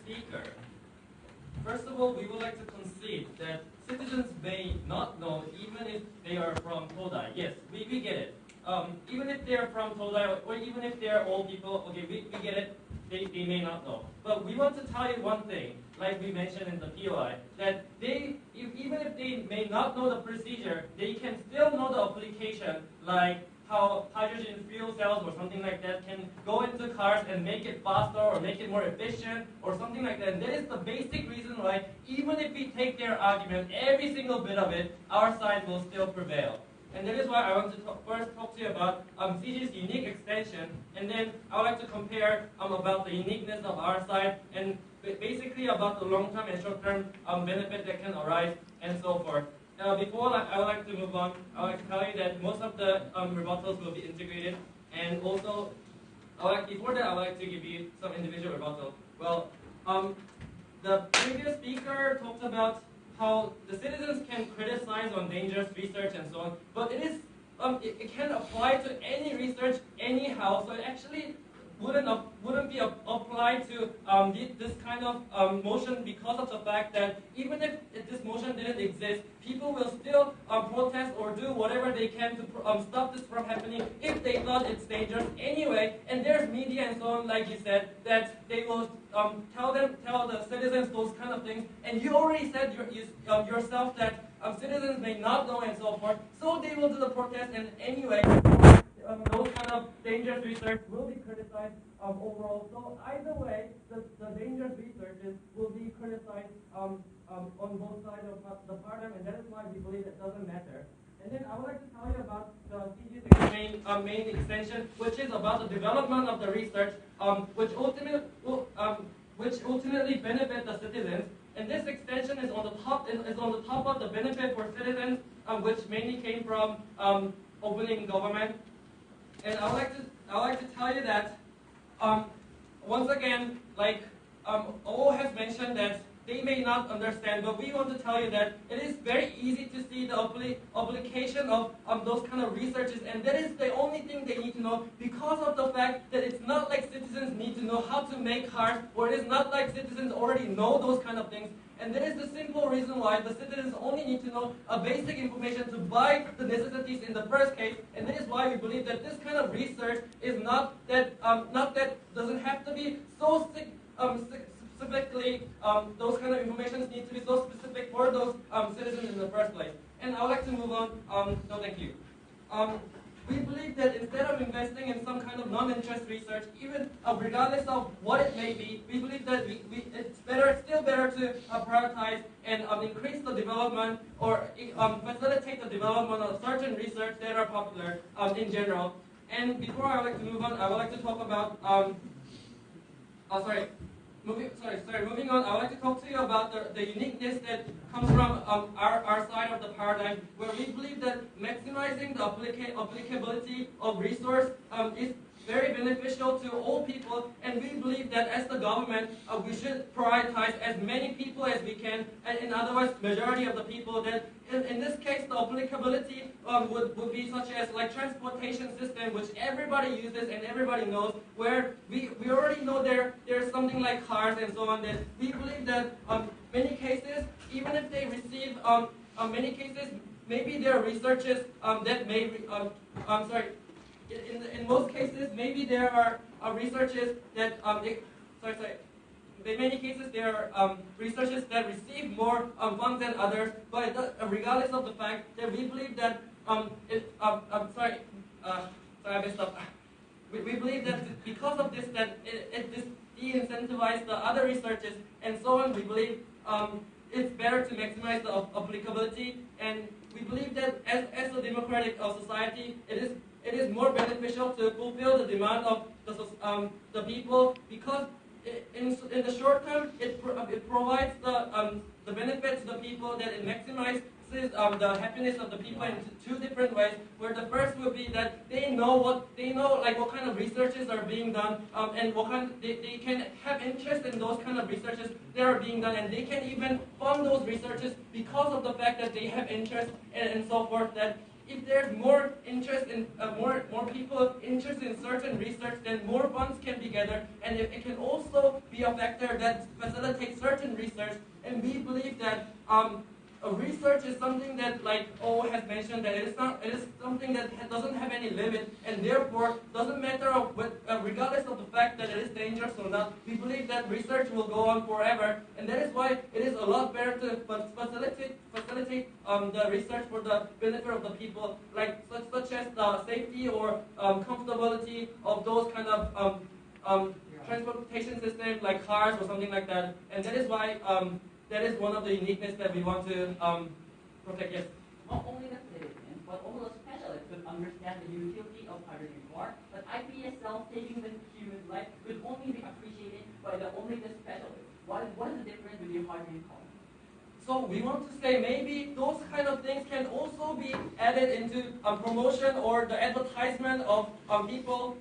speaker. First of all, we would like to concede that citizens may not know even if they are from Todai. Yes, we get it. Even if they are from Todai or even if they are old people, okay, we get it. They may not know. But we want to tell you one thing, like we mentioned in the POI, that even if they may not know the procedure, they can still know the application, like how hydrogen fuel cells or something like that can go into cars and make it faster or make it more efficient or something like that. And that is the basic reason why even if we take their argument, every single bit of it, our side will still prevail. And that is why I want to first talk to you about CG's unique extension, and then I would like to compare about the uniqueness of our side, and basically about the long-term and short-term benefit that can arise, and so forth. Before I would like to move on, I would like to tell you that most of the rebuttals will be integrated, and also, before that, I would like to give you some individual rebuttals. Well, the previous speaker talked about how the citizens can criticize on dangerous research and so on, but it can apply to any research anyhow. So it actually wouldn't be applied to this kind of motion because of the fact that even if this motion didn't exist, people will still protest or do whatever they can to stop this from happening if they thought it's dangerous anyway. And there's media and so on, like you said, that they will tell the citizens those kind of things. And you already said yourself that citizens may not know and so forth, so they will do the protest. And anyway, those kind of dangerous research will be criticized overall. So either way, the dangerous researches will be criticized on both sides of the paradigm, and that is why we believe it doesn't matter. And then I would like to tell you about the CG's main extension, which is about the development of the research, which ultimately benefit the citizens. And this extension is on the top of the benefit for citizens, which mainly came from opening government. And I would like to tell you that once again, like O has mentioned that they may not understand, but we want to tell you that it is very easy to see the application of those kind of researches, and that is the only thing they need to know, because of the fact that it's not like citizens need to know how to make cars, or it is not like citizens already know those kind of things. And that is the simple reason why the citizens only need to know a basic information to buy the necessities in the first case. And that is why we believe that this kind of research is not that doesn't have to be so specifically, those kind of information need to be so specific for those citizens in the first place. And I would like to move on. No, thank you. We believe that instead of investing in some kind of non-interest research, even regardless of what it may be, we believe that it's still better to prioritize and increase the development or facilitate the development of certain research that are popular in general. And before I would like to move on, I would like to talk about moving on, I would like to talk to you about the uniqueness that comes from our side of the paradigm, where we believe that maximizing the applicability of resource is very beneficial to all people, and we believe that as the government, we should prioritize as many people as we can, and in other words, majority of the people. That in this case, the applicability would be such as like transportation system, which everybody uses and everybody knows, where we already know there's something like cars and so on. That we believe that many cases, even if they receive many cases, maybe there are researches that may in most cases, maybe there are researchers that in many cases there are researchers that receive more funds than others. But regardless of the fact that we believe that I messed up. We believe that because of this, that this de-incentivizes the other researchers and so on. We believe it's better to maximize the applicability, and we believe that as a democratic society, it is more beneficial to fulfill the demand of the people, because in the short term it provides the benefit to the people, that it maximizes the happiness of the people in two different ways. Where the first would be that they know what kind of researches are being done, and they can have interest in those kind of researches that are being done, and they can even fund those researches because of the fact that they have interest and so forth. That if there's more interest in more people interested in certain research, then more funds can be gathered, and it can also be a factor that facilitates certain research. And we believe that research is something that, like O has mentioned, that it is something that doesn't have any limit, and therefore doesn't matter regardless of the fact that it is dangerous or not. We believe that research will go on forever, and that is why it is a lot better to facilitate the research for the benefit of the people, like such as the safety or comfortability of those kind of transportation systems like cars or something like that. And that is why that is one of the uniqueness that we want to protect. Yes. Not only the citizens, but also the specialists could understand the utility of hydrogen car. But IP itself taking the human life could only be appreciated by only the specialists. What is the difference between hydrogen car? So we want to say maybe those kind of things can also be added into promotion or the advertisement of people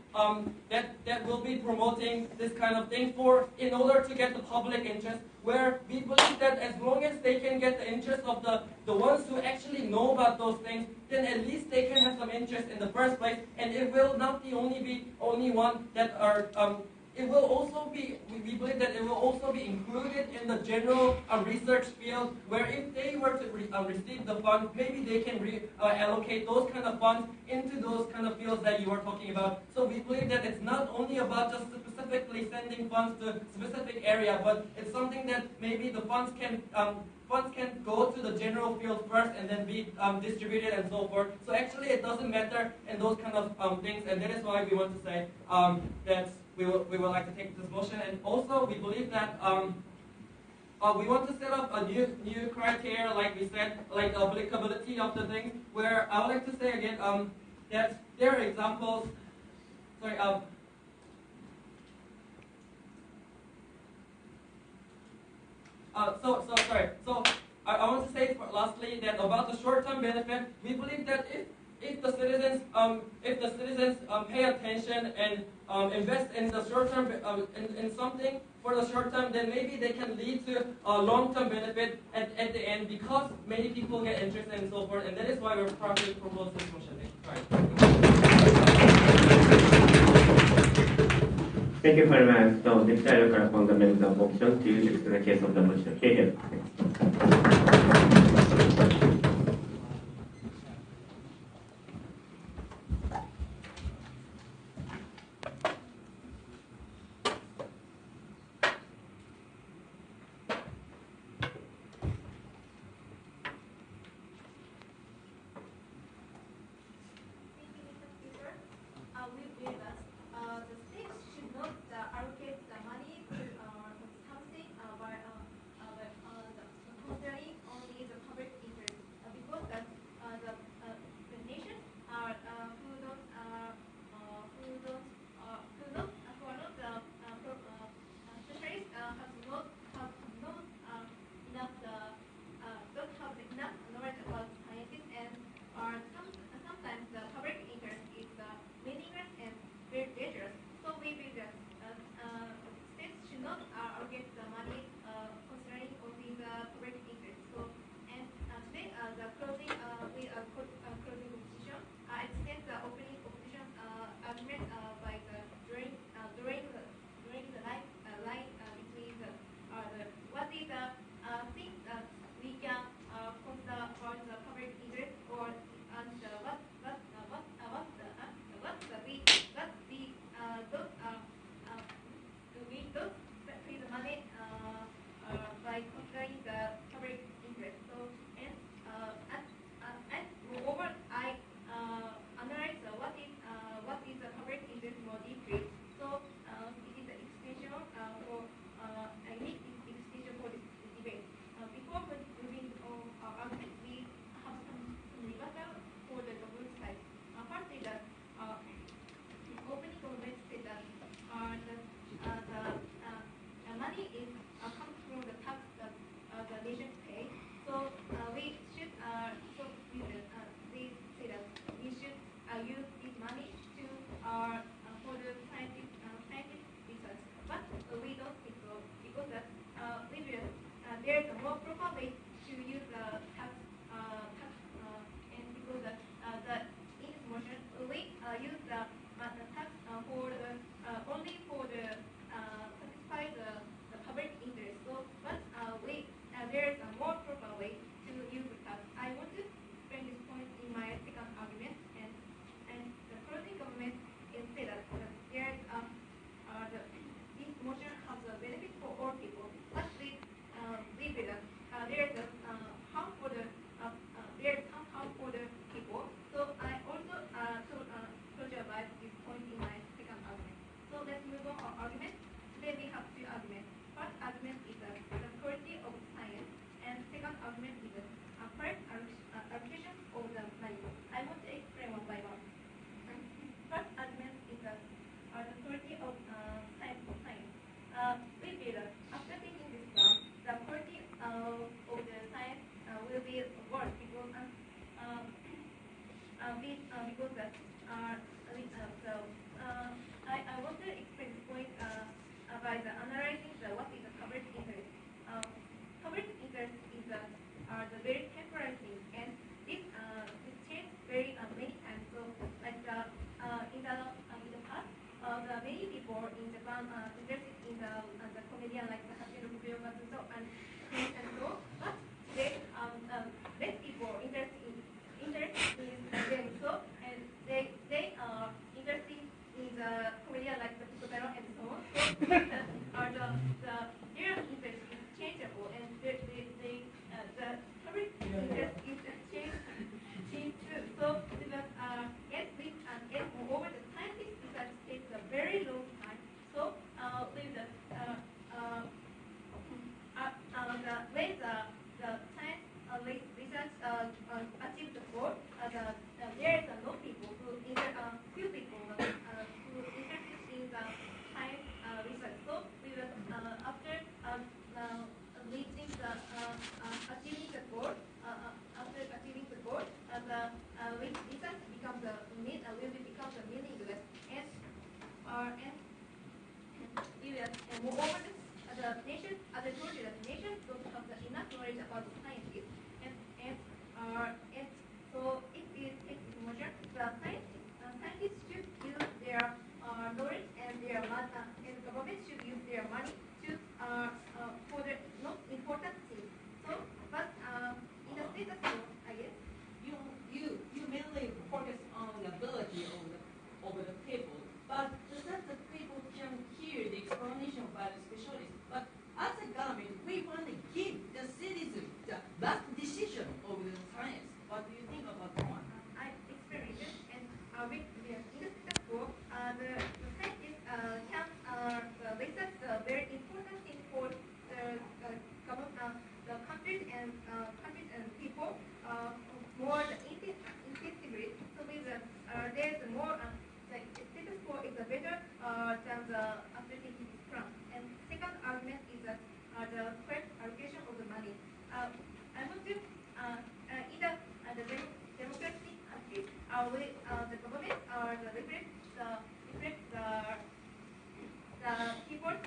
that will be promoting this kind of thing in order to get the public interest. Where we believe that as long as they can get the interest of the ones who actually know about those things, then at least they can have some interest in the first place, and it will not be only one that are. It will also be, we believe that it will also be included in the general research field, where if they were to receive the funds, maybe they can allocate those kind of funds into those kind of fields that you are talking about. So we believe that it's not only about just specifically sending funds to a specific area, but it's something that maybe the funds can go to the general field first and then be distributed and so forth. So actually it doesn't matter in those kind of things, and that is why we want to say that we would like to take this motion. And also we believe that we want to set up a new criteria, like we said, like the applicability of the things, where I would like to say again that there are examples, sorry, So I want to say lastly that about the short-term benefit, we believe that if the citizens pay attention and invest in the short-term in something for the short term, then maybe they can lead to a long-term benefit at the end, because many people get interested and so forth. And that is why we're properly proposing this motion. Thank you very much. So this title corresponds to the option to use the case of the motion. Here. I want to explain one by one. First argument is that the quality of science. We feel that after taking this term, the quality of the science will be worse because because that I want to explain this point by the analyzing what is the coverage interest. Coverage interest is the very temporary thing, and this changes very many times. So like in the past, the many people in Japan interested in the comedian like the Hashiro Fuyumatsu and so, but today less people interested in them. So and they are interested in the comedian like the Pico and so on. So their interest is changeable, and the coverage interest is changed too. So because and moreover the scientific research takes a very long time. So with the when the science research achieve the goal, there is no people few people who interested in the science research. So we will after reaching the achieving the goal, after achieving the goal, the research becomes meaningless, and moreover the nation, as I told you, that nations don't have enough knowledge about science, and so if it takes measure, the scientists should use their knowledge and and government should use their money to for the not important things. So, but in the status quo, I guess You mainly focus on the ability of the people, but that the people can hear the explanation by the specialist. But as a government, we want to give the citizen the last decision of the science. What do you think about that one? I experienced, and with in the status quo, the scientists can research the very important thing for the government, the countries and people more intensively. So with there's more the status quo is better than the after taking this plan. And second argument is that the correct allocation of the money. I want to in the democratic countries, the government reflect the people's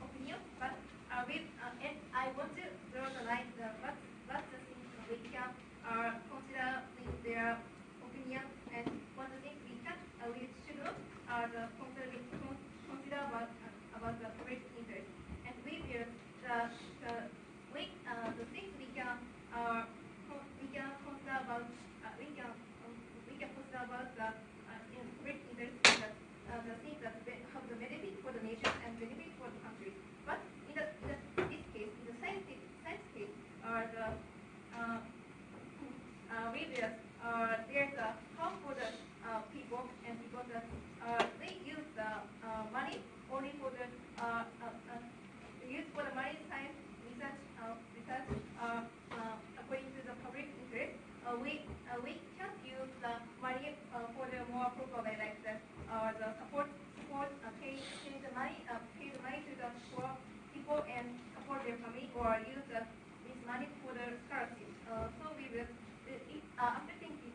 opinion, but and I want to draw the line. What's the thing we can consider with their opinion, and what the things we should not consider about the public interest. And we feel the things we can consider about the public interest is that the things that have the benefit for the nation and benefit for the country. But in this case, in the science case, we feel there's a harm for the people, and because they use the money only for the money science research according to the public interest. We can't use the money for the more proper way, like the support pay the money to the poor people and support their family, or use this money for the scholarship. So we will after taking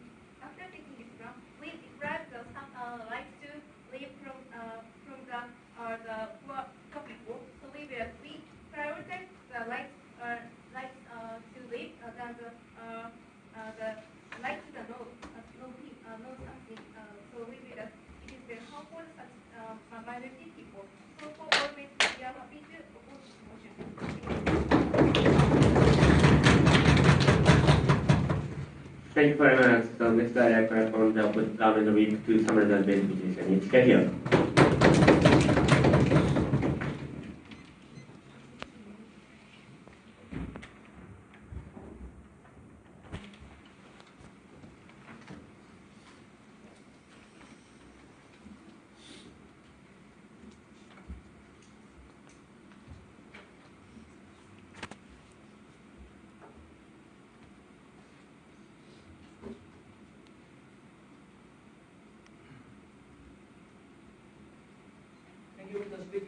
this plan, we deprive some rights to live from the poor people. So we prioritize the rights to live than the right to know something. So we feel that it is very harmful to such minority people. So for all this, we are happy to oppose this motion. Thank you very much. So next I from the put down in the week to summarize the presentation. It's here.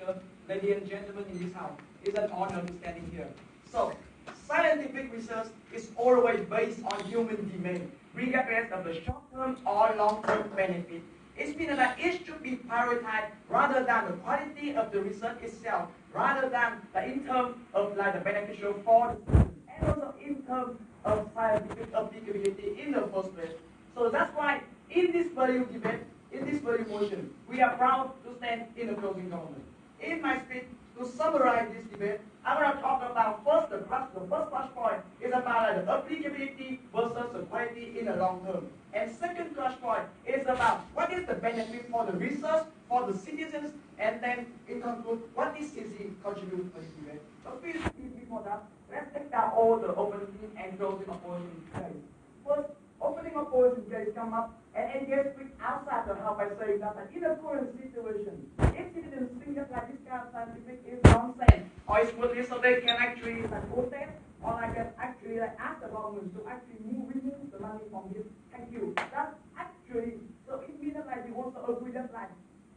speaker, ladies and gentlemen in this house. It's an honor to standing here. So, scientific research is always based on human demand, regardless of the short-term or long-term benefit. It means that it should be prioritized rather than the quality of the research itself, rather than in terms of like the beneficial for the student, and also in terms of scientific applicability in the first place. So that's why in this value debate, in this value motion, we are proud to stand in the closing government. In my speech, to summarize this debate, I'm going to talk about first the first touch point is about the applicability versus the quality in the long term. And second touch point is about what is the benefit for the research, for the citizens, and then in conclude, what is CC contribute to this debate. So please, before that, let's take down all the opening and closing opposition case. First, opening opposition case come up and engage with outside the house by saying that in the current situation, if citizens think that like this kind of scientific is nonsense or it's worthless, so they can actually protest or can actually ask the government to actually remove the money from this. Thank you. That's actually, so it means that we also agree that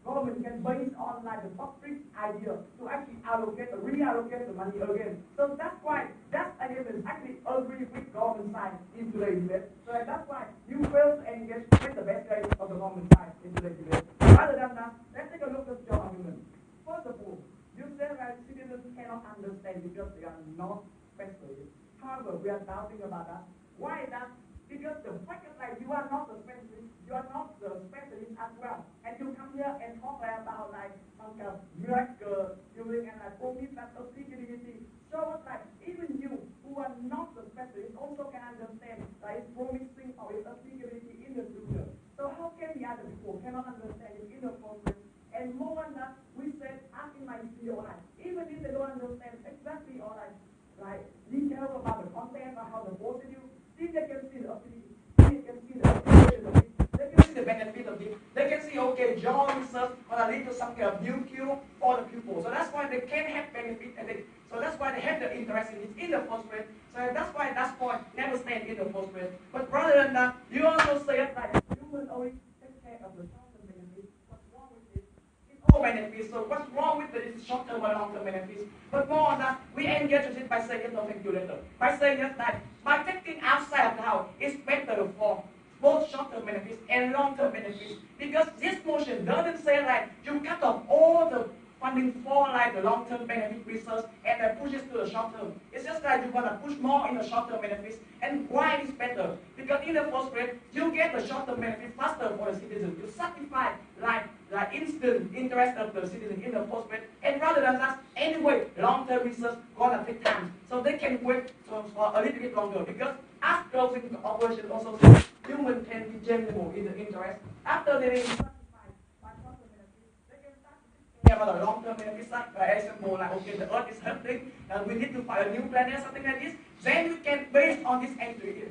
government can base on the public idea to actually allocate or reallocate the money again. So that's why that argument actually agree with government side in today's debate. So that's why you fail to engage with the best case of the government side in today's debate. Rather than that, let's take a look at your argument. First of all, you said that citizens cannot understand because they are not specialists. However, we are doubting about that. Why is that? Because the fact that you are not the specialist, you are not the specialist as well. And you come here and talk about some kind of miracle healing and promise that applicability. So even you who are not the specialist also can understand that it's promising or its applicability in the future. So how can the other people cannot understand it in the first place? And more than that, we said, as in my video, even if they don't understand exactly all details about the content or how the procedure, still they can see the applicability, they can see the application of it, they can see the benefit of it, they can see, okay, your research gonna lead to some kind of new cure for the pupil. So that's why they can have benefit and so that's why they have the interest in it in the first place. So that's why that point never stand in the first place. But rather than that, you also say that human only take care of the short-term benefits. What's wrong with it? It's all benefits. So what's wrong with it is short-term or long-term benefits. But more on that, we engage with it by saying no thank you later. By saying that by taking outside of the house is better for both short-term benefits and long-term benefits. Because this motion doesn't say you cut off all the funding for the long-term benefit research and then push it to the short-term. It's just you're gonna push more in the short-term benefits. And why is better? Because in the first place, you get the short-term benefit faster for the citizen. You satisfy instant interest of the citizen in the first place. And rather than that, anyway, long-term research gonna take time. So they can wait for a little bit longer. Because as closing operation also says, humans can be genuine in the interest. After they satisfied by short-term benefits, they can start to think about the long-term benefits, example, okay, the earth is hurting, we need to find a new planet, something like this. Then we can, based on this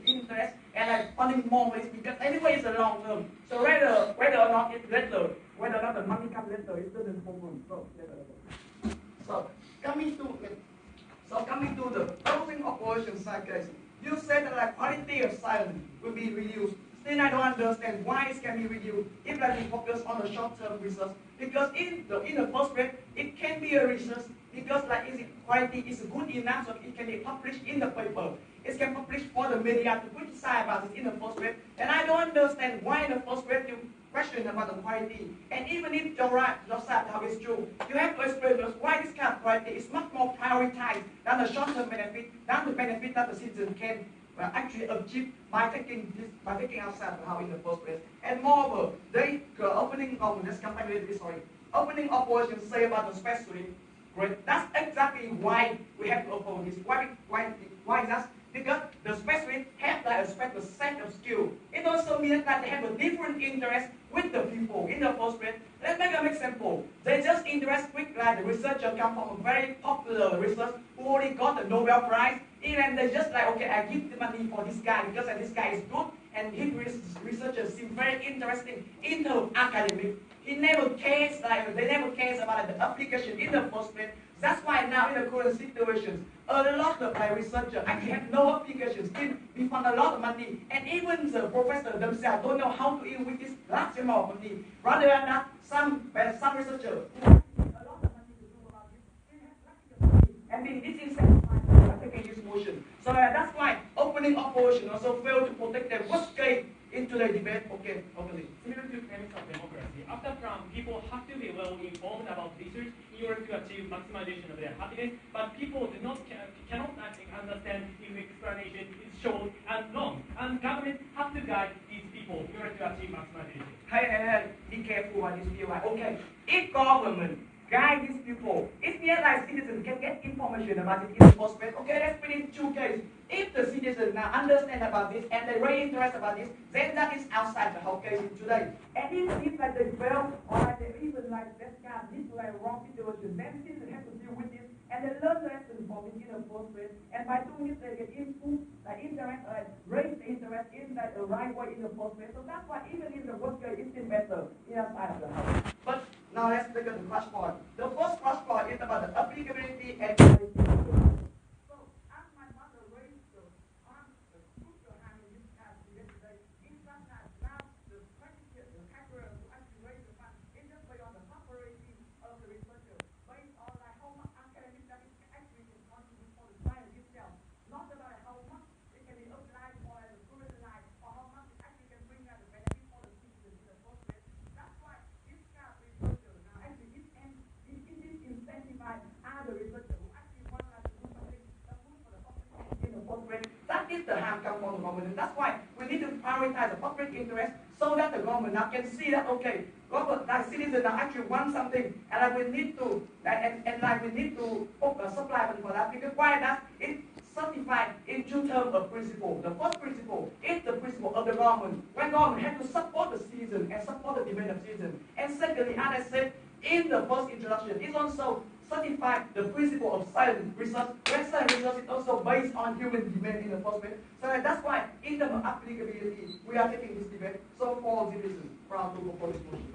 interest, and funding more ways, because anyway it's a long term. So whether or not it's later, whether or not the money comes later, it doesn't problem. So coming to the closing operation side case, you said that the quality of science will be reduced. Still, I don't understand why it can be reduced if we focus on the short-term research. Because in the first place, it can be a research because quality is good enough so it can be published in the paper. It can publish for the media to criticize about it in the first place. And I don't understand why in the first place you question about the quality. And even if your side how it's true, you have to explain to us why this kind of quality is much more prioritized than the short-term benefit, than the benefit that the citizen can actually achieve by taking outside the house in the first place. And moreover, opening operation say about the specialist. Great. That's exactly why we have to oppose this. Why is that? Because the specialists have a special set of skills. It also means that they have a different interest with the people in the first place. Let's make an example. They just interest with the researcher come from a very popular research who already got the Nobel Prize. And they just okay, I give the money for this guy because this guy is good and his researchers seem very interesting in the academic. He never cares, they never cares about the application in the first place. That's why now in the current situations, a lot of researchers actually have no applications. Still, we found a lot of money, and even the professors themselves don't know how to deal with this large amount of money. Rather than that, some researchers who have a lot of money to and we disincentivize taking this motion. So that's why opening opposition also failed to protect the worst case into the debate. Okay. Similar to the premise of democracy, after Trump, people have to be well informed about research in order to achieve maximization of their happiness, but people cannot understand if explanation is short and long, and government have to guide these people in order to achieve maximization. Hey, be careful what this feel like. Okay, if government guide these people, it means like citizens can get information about it in the first place. Okay, let's put it in two cases. If the citizens now understand about this and they raise interest about this, then that is outside the whole case today. And if it seems like they fail or like they even like that guy did like wrong situation, then citizens have to deal with this and they learn the lesson from it in the first place. And by doing this, they get input, like interest, raise the interest in like the right way in the first place. So that's why even in the worst case, it's still better inside of the house. But now let's look at the crush part. The first crush part is about the applicability and so as my mother raised the arm, the crucial hand in this class yesterday, it's not that now the practice, the calculator to actually raise the fund is just based on the operating of the researcher, based on like how much academic that it actually can contribute for the science itself, not about how much it can be applied for as a student life or how much it actually can bring as a benefit for the citizens in the first place. That's why this kind of researcher now actually it incentivize other researchers who actually want to do something that's good for the public in the first place. That is the harm come from the government. And that's why we need to prioritize the public interest so that the government now can see that okay, government like citizens now actually want something and like we need to like we need to supply them for that because why that it certified in two terms of principle. The first principle is the principle of the government. When government has to support the citizen and support the demand of citizens. And secondly, as I said in the first introduction, it's also certified the principle of science research. When science research is also based on human demand in the first place. So that's why in terms of applicability, we are taking this debate. So for this reason, proud to propose this motion.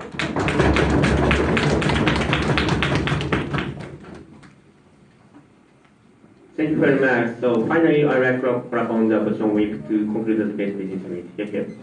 Thank you very much. So finally, I wrap up on the opposition week to conclude the debate within summit. Thank you.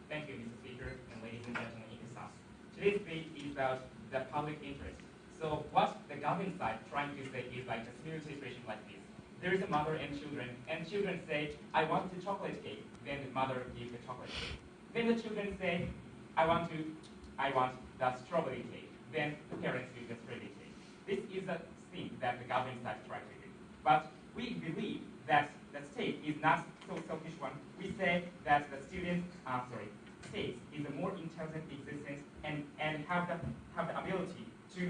Thank you, Mr. Speaker, and ladies and gentlemen in this house. Today's debate is about the public interest. So what the government side trying to say is like a scenario situation like this. There is a mother and children say, I want the chocolate cake. Then the mother gives the chocolate cake. Then the children say, I want the strawberry cake. Then the parents give the strawberry cake. This is a thing that the government side tries to do. But we believe that the state is not so selfish one. We say that the state is a more intelligent existence and have the ability to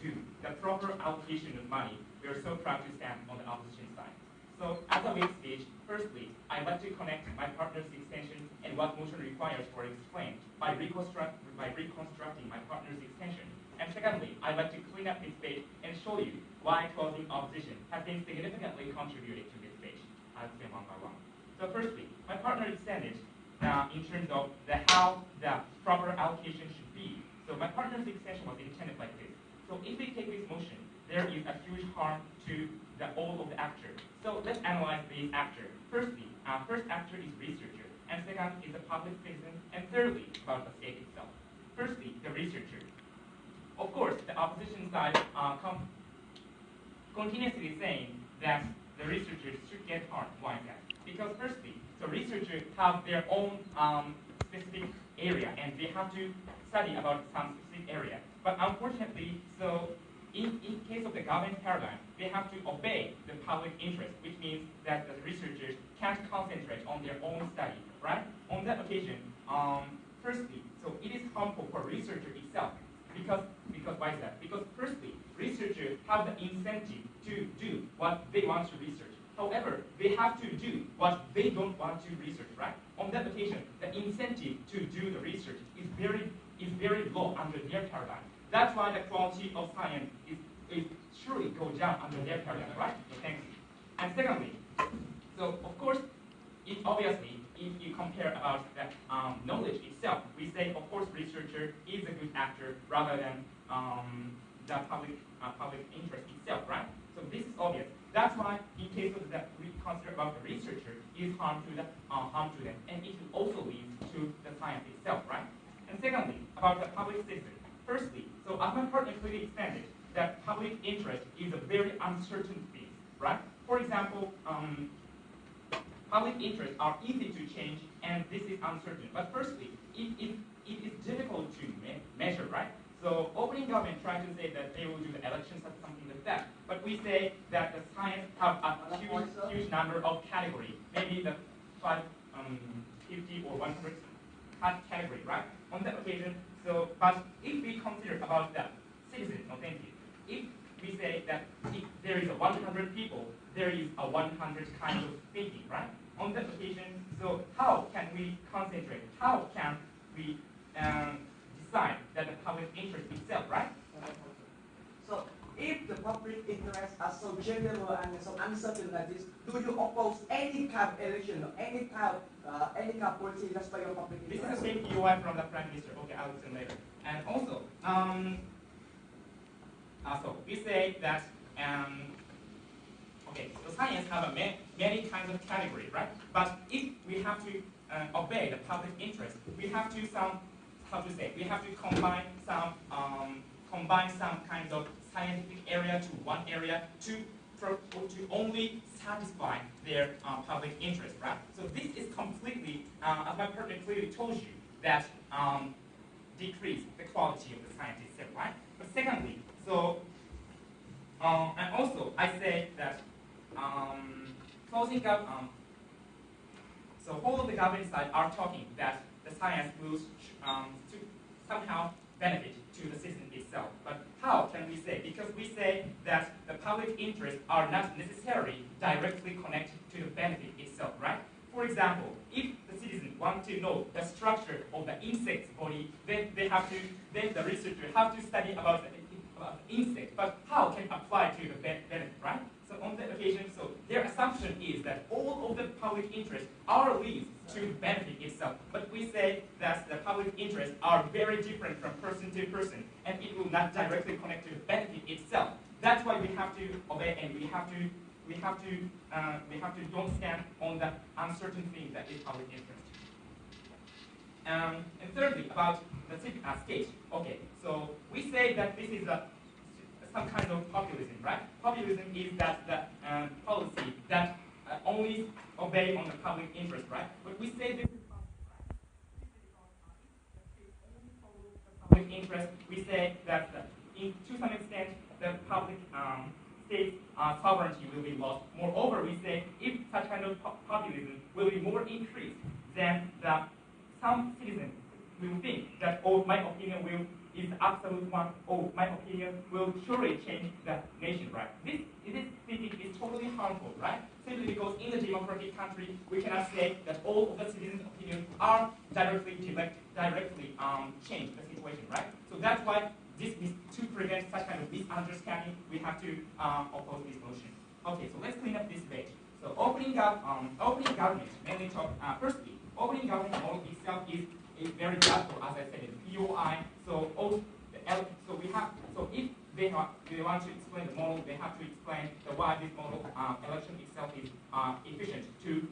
do the proper allocation of money. We are so proud to stand on the opposition side. So as a weak speech, firstly, I'd like to connect my partner's extension and what motion requires for explain by reconstructing my partner's extension. And secondly, I'd like to clean up this page and show you why closing opposition has been significantly contributed to this page. I'll say one by one. So firstly, my partner extended in terms of how the proper allocation should be. So my partner's extension was intended like this. So if we take this motion, there is a huge harm to all of the actors. So let's analyze these actors. Firstly, first actor is researcher, and second is the public citizen, and thirdly, about the state itself. Firstly, the researcher. Of course, the opposition side continuously saying that the researchers should get harmed. Why is that? Because firstly, the researchers have their own specific area, and they have to study about some specific area. But unfortunately, so in case of the government paradigm, they have to obey the public interest, which means that the researchers can't concentrate on their own study, right? On that occasion, firstly, so it is harmful for researcher itself. Because why is that? Because firstly, researchers have the incentive to do what they want to research. However, they have to do what they don't want to research, right? On that occasion, the incentive to do the research is very low under their paradigm. That's why the quality of science is surely go down under their paradigm, right? So thanks. And secondly, so of course, obviously, if you compare about the knowledge itself, we say, of course, researcher is a good actor rather than the public interest itself, right? So this is obvious. That's why, in case of that, we consider about the researcher is harm to them, and it will also lead to the science itself, right? And secondly, about the public citizen. Firstly, so as my partner clearly explained it, that public interest is a very uncertain thing, right? For example, public interests are easy to change, and this is uncertain. But firstly, it is difficult to measure, right? So opening government trying to say that they will do the elections or something like that. But we say that the science have a huge number of categories, maybe the 50 or 100 category, right? On that occasion, so, but if we consider about the citizen, no thank you. If we say that if there is a 100 people, there is a 100 kind of thinking, right? On that occasion, so how can we concentrate? How can we decide that the public interest itself, right? So, if the public interests are so general and so uncertain like this, do you oppose any kind of election or any kind of policy that's by your public interest? This is the same UI from the Prime Minister. Okay, I'll explain later. And also, so we say that okay, so science have many kinds of categories, right? But if we have to obey the public interest, we have to we have to combine some kinds of scientific area to one area to only satisfy their public interest, right? So this is completely, as my partner clearly told you, that decrease the quality of the science itself, right? But secondly, so and also I say that closing up, so whole of the government side are talking that the science will to somehow benefit to the citizen itself. But how can we say? Because we say that the public interests are not necessarily directly connected to the benefit itself, right? For example, if the citizen want to know the structure of the insect's body, then the researcher have to study about the insect. But how can apply to the benefit, right? So on that occasion, so their assumption is that all of the public interests are leads to benefit itself. But we say that the public interests are very different from person to person, and it will not directly connect to the benefit itself. That's why we have to obey, and we have to don't stand on the uncertain thing that is public interest. And thirdly, about the state. Okay, so we say that this is some kind of populism, right? Populism is that the policy that only obey on the public interest, right? But we say this is public interest. We say that to some extent the public state sovereignty will be lost. Moreover, we say if such kind of populism will be more increased, then some citizens will think that my opinion is the absolute one, my opinion will surely change the nation, right? This thinking is totally harmful, right? Simply because in a democratic country, we cannot say that all of the citizens' opinions are directly change the situation, right? So that's why to prevent such kind of misunderstanding, we have to oppose this motion. Okay, so let's clean up this debate. So opening government mainly talk, firstly, opening government model itself is very doubtful, as I said, in POI. So if they want to explain the model, they have to explain why this model election itself is efficient to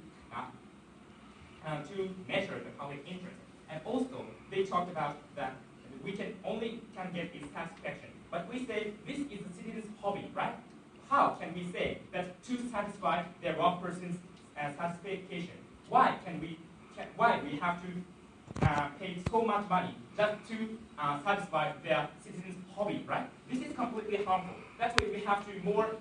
measure the public interest. And also, they talked about that we can get this satisfaction. But we say this is the citizen's hobby, right? How can we say that to satisfy their one person's satisfaction? Why we have to pay so much money just to satisfy their citizens' hobby, right? This is completely harmful. That's why we have to more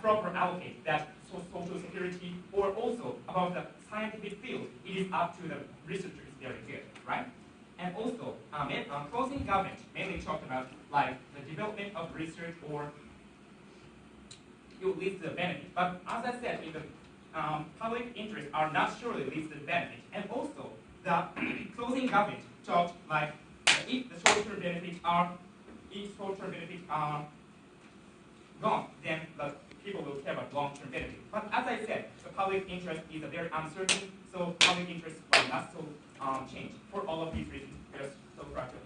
proper allocate that social security, or also about the scientific field. It is up to the researchers. Very good, right? And also, closing government mainly talked about like the development of research or it will lead to the benefit. But as I said in the public interests are not surely leads to benefit. And also, the closing government talked like if the short-term benefits are gone, then the people will care about long-term benefit. But as I said, the public interest is a very uncertain, so public interest will not so change. For all of these reasons, we are so practical.